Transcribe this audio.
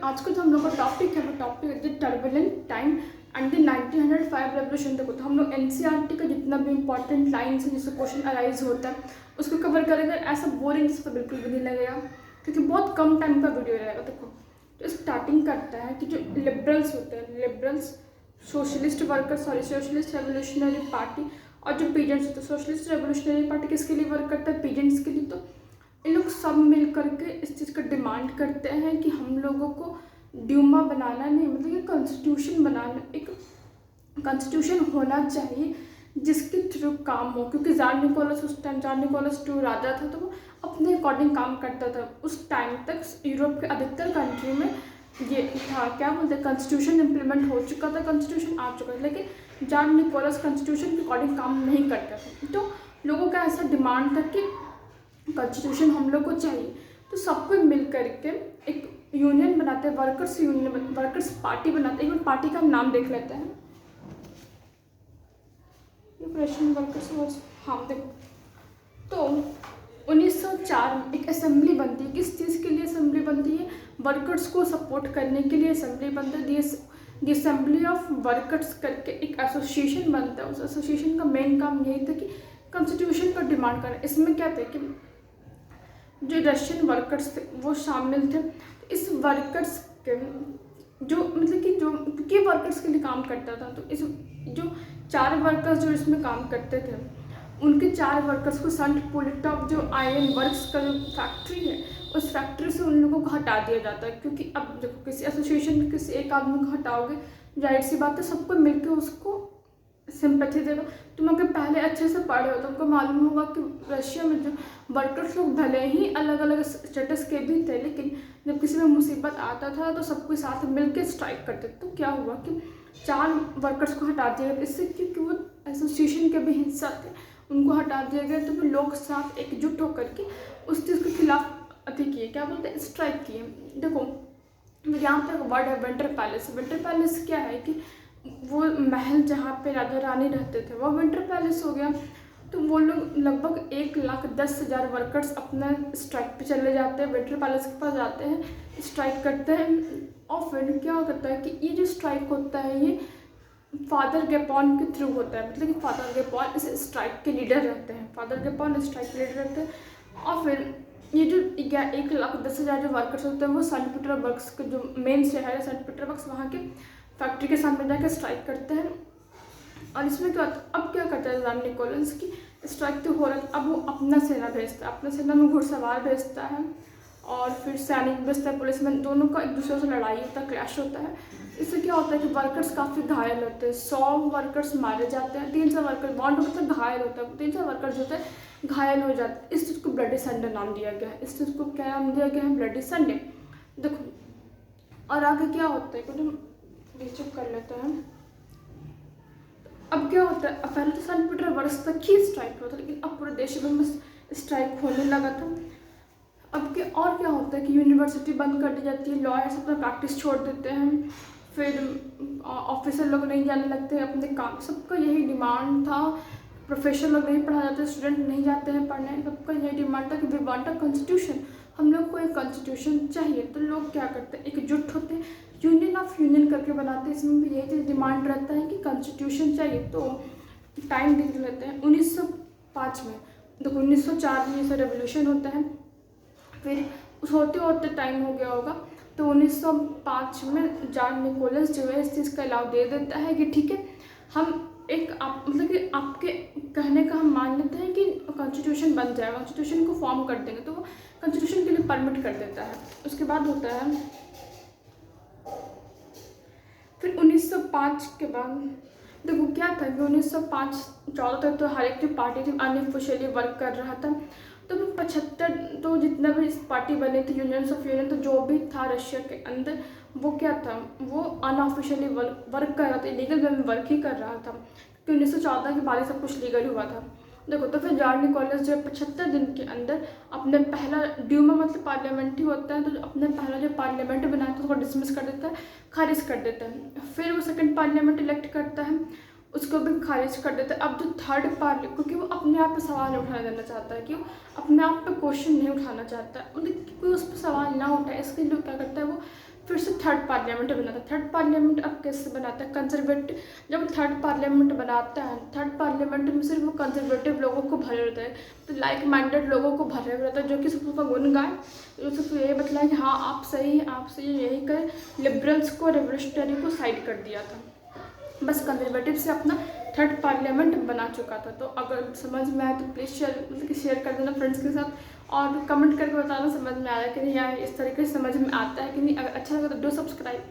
आज का जो हम लोग का टॉपिक है वो टॉपिक है the turbulent time and the 1905 revolution. देखो तो हम लोग एनसीईआरटी का जितना भी इंपॉर्टेंट लाइन्स है जिससे क्वेश्चन अराइज होता है उसको कवर करेंगे। ऐसा बोरिंग जिसको बिल्कुल भी नहीं लगेगा क्योंकि बहुत कम टाइम का वीडियो रहेगा। देखो तो स्टार्टिंग करता है कि जो लिबरल्स होते हैं, liberals socialist worker socialist revolutionary party, और जो पीजेंट्स होते हैं सोशलिस्ट रेवोल्यूशनरी पार्टी किसके लिए वर्क करता है? पीजेंट्स के लिए। तो इन लोग सब मिल करके इस चीज़ का डिमांड करते हैं कि हम लोगों को ड्यूमा बनाना नहीं, मतलब ये कॉन्स्टिट्यूशन बनाना, एक कॉन्स्टिट्यूशन होना चाहिए जिसके थ्रू काम हो। क्योंकि जार निकोलस उस टाइम जार निकोलस टू राजा था तो वो अपने अकॉर्डिंग काम करता था। उस टाइम तक यूरोप के अधिकतर कंट्री में ये था, क्या बोलते हैं, कॉन्स्टिट्यूशन इम्प्लीमेंट हो चुका था, कॉन्स्टिट्यूशन आ चुका था, लेकिन जार निकोलस कॉन्स्टिट्यूशन के अकॉर्डिंग काम नहीं करता था। तो लोगों का ऐसा डिमांड था कि कॉन्स्टिट्यूशन हम लोग को चाहिए। तो सबको मिल करके एक यूनियन बनाते हैं, वर्कर्स यूनियन, वर्कर्स पार्टी बनाते हैं। पार्टी का नाम देख लेते हैं, प्रेशन वर्कर्स। हाँ देखो तो 1904 में एक असेंबली बनती है। किस चीज़ के लिए असेंबली बनती है? वर्कर्स को सपोर्ट करने के लिए असेंबली बनता है। दी असेंबली ऑफ वर्कर्स करके एक एसोसिएशन बनता है। उस एसोसिएशन का मेन काम यही था कि कॉन्स्टिट्यूशन का डिमांड करना। इसमें क्या था कि जो रशियन वर्कर्स थे वो शामिल थे। तो इस वर्कर्स के जो मतलब कि जो क्योंकि वर्कर्स के लिए काम करता था, तो इस जो 4 वर्कर्स जो इसमें काम करते थे उनके 4 वर्कर्स को संट पोलिटॉफ जो आयरन वर्क्स का जो फैक्ट्री है उस फैक्ट्री से उन लोगों को हटा दिया जाता है। क्योंकि अब देखो किसी एसोसिएशन में किसी एक आदमी को हटाओगे, जाहिर सी बात है सबको मिलकर उसको सिंपैथी देगा। तुम अगर पहले अच्छे से पढ़े हो तो तुमको मालूम होगा कि रशिया में जो वर्कर्स लोग भले ही अलग अलग स्टेटस के भी थे, लेकिन जब किसी में मुसीबत आता था तो सबके साथ मिलकर स्ट्राइक करते थे। तो क्या हुआ कि 4 वर्कर्स को हटा दिया गया, इससे क्योंकि वो एसोसिएशन के भी हिस्सा थे उनको हटा दिया गया। तो फिर लोग साथ एकजुट होकर के उस चीज़ के खिलाफ अति किए, क्या बोलते हैं, स्ट्राइक किए। देखो यहाँ पे वर्ड है विंटर पैलेस। विंटर पैलेस क्या है कि वो महल जहाँ पे राजा रानी रहते थे वो विंटर पैलेस हो गया। तो वो लोग लगभग 1,10,000 वर्कर्स अपना स्ट्राइक पे चले जाते हैं, विंटर पैलेस के पास जाते हैं, स्ट्राइक करते हैं। और फिर क्या होता है कि ये जो स्ट्राइक होता है ये फादर गेपॉन के थ्रू होता है। मतलब कि फादर गेपॉन इस स्ट्राइक के लीडर रहते हैं, फादर गेपॉन स्ट्राइक के लीडर रहते हैं। और फिर ये जो 1,10,000 जो वर्कर्स होते हैं वो सेंट पीटर्सबर्ग के जो मेन शहर है सेंट पीटर्सबर्ग, वहाँ के फैक्ट्री के सामने जाकर स्ट्राइक करते हैं। और इसमें क्या होता है, अब क्या करता है जार निकोलस की स्ट्राइक तो हो रहा है, अब वो अपना सेना भेजता है, अपना सेना में घुड़सवार भेजता है और फिर सैनिक भेजता है, पुलिसमैन, दोनों का एक दूसरे से लड़ाई होता है, क्लैश होता है। इससे क्या होता है कि वर्कर्स काफ़ी घायल होते हैं, 100 वर्कर्स मारे जाते हैं, 300 वर्कर बॉन्ड मतलब घायल होता है, 300 वर्कर्स होते हैं घायल हो जाते हैं। इस चीज़ को ब्लडी संडे नाम दिया गया है। इस चीज़ को क्या नाम दिया गया है? Bloody Sunday. देखो और आगे क्या होता है कि तुम चुप कर लेते हैं। अब क्या होता है, अब पहले तो सेंट पीटर्सबर्ग तक ही स्ट्राइक होता था, लेकिन अब पूरे देश में स्ट्राइक होने लगा था। अब क्या और क्या होता है कि यूनिवर्सिटी बंद कर दी जाती है, लॉयर्स अपना प्रैक्टिस छोड़ देते हैं, फिर ऑफिसर लोग नहीं जाने लगते हैं अपने काम। सबका यही डिमांड था, प्रोफेसर लोग नहीं पढ़ा जाते, स्टूडेंट नहीं जाते हैं पढ़ने। सबका यही डिमांड था कि वी वांट अ कॉन्स्टिट्यूशन, हम लोग को एक कॉन्स्टिट्यूशन चाहिए। तो लोग क्या करते हैं, एकजुट होते हैं, यूनियन ऑफ यूनियन करके बनाते हैं। इसमें भी यही चीज़ डिमांड रहता है कि कॉन्स्टिट्यूशन चाहिए। तो टाइम देख लेते हैं 1905 में। देखो 1904 में जैसे रेवोल्यूशन होता है, फिर उस होते होते टाइम हो गया होगा तो 1905 में जार निकोलस जो है इस चीज़ का अलाउ दे देता है कि ठीक है हम एक मतलब कि आपके कहने का हम मान लेते हैं कि कॉन्स्टिट्यूशन बन जाए, कॉन्स्टिट्यूशन को फॉर्म कर देंगे। तो वो कॉन्स्टिट्यूशन के लिए परमिट कर देता है। उसके बाद होता है फिर 1905 के बाद देखो क्या था कि 1905-14 तक तो हर एक जो पार्टी थी अनऑफिशियली वर्क कर रहा था। तो 75 तो जितना भी इस पार्टी बने थे यूनियंस ऑफ यूनियन, तो जो भी था रशिया के अंदर वो क्या था, वो अनऑफिशियली वर्क कर रहा था, इलीगल वे में वर्क ही कर रहा था। क्योंकि 1914 के बाद ही सब कुछ लीगल हुआ था। देखो तो फिर जार निकोलस जो 75 दिन के अंदर अपने पहला ड्यूमा मतलब पार्लियामेंट ही होता है, तो अपने पहला जो पार्लियामेंट बनाया था उसको डिसमिस कर देता है, खारिज कर देता है। फिर वो सेकंड पार्लियामेंट इलेक्ट करता है, उसको भी खारिज कर देता है। अब जो थर्ड पार्लियामेंट, क्योंकि वो अपने आप पे सवाल नहीं उठाने देना चाहता है, कि वो अपने आप पे क्वेश्चन नहीं उठाना चाहता है, मतलब कोई उस पर सवाल ना उठाए, इसके लिए क्या करता है वो फिर से थर्ड पार्लियामेंट बनाता है। थर्ड पार्लियामेंट अब कैसे बनाता है, कंजर्वेटिव, जब थर्ड पार्लियामेंट बनाता है, थर्ड पार्लियामेंट में सिर्फ वो कंजर्वेटिव लोगों को भरे रहता है, तो लाइक माइंडेड लोगों को भरे रहता है, जो कि सिर्फ उसका गुण गाए, जो सिर्फ यही बतलाए कि हाँ आप सही हैं, आप सही, यही करें। लिबरल्स को, रेवोल्यूशनरी को साइड कर दिया था, बस कंजर्वेटिव से अपना थर्ड पार्लियामेंट बना चुका था। तो अगर समझ में आए तो प्लीज़ शेयर कर देना फ्रेंड्स के साथ, और कमेंट करके बताना समझ में आ रहा है कि नहीं, या इस तरीके से समझ में आता है कि नहीं। अगर अच्छा लगे तो डू सब्सक्राइब।